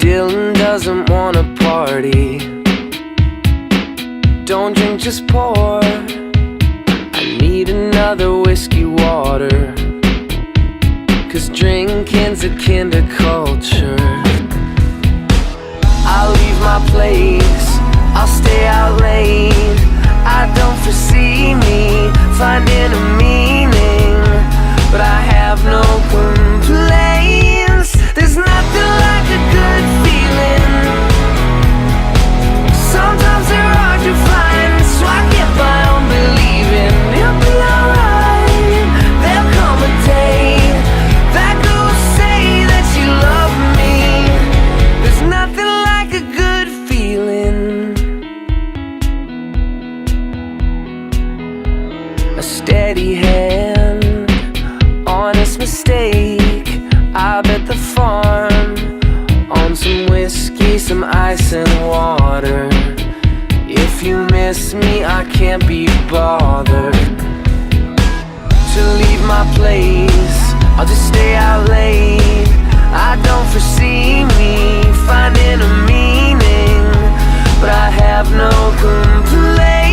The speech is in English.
Dylan doesn't wanna party. Don't drink, just pour. I need another whiskey water, 'cause drinking's akin to culture. I'll leave my place, I'll stay out late. I don't foresee me finding a meaning, but I have no complaints. There's nothing like a good feeling. Sometimes they're hard to find, so I get by on believing it'll be alright. There'll come a day that girl say that you love me. There's nothing like a good feeling. A steady hand, honest mistake. I bet the farm on some whiskey, some ice and water. If you miss me, I can't be bothered to leave my place. I'll just stay out late. I don't foresee me finding a meaning, but I have no complaints.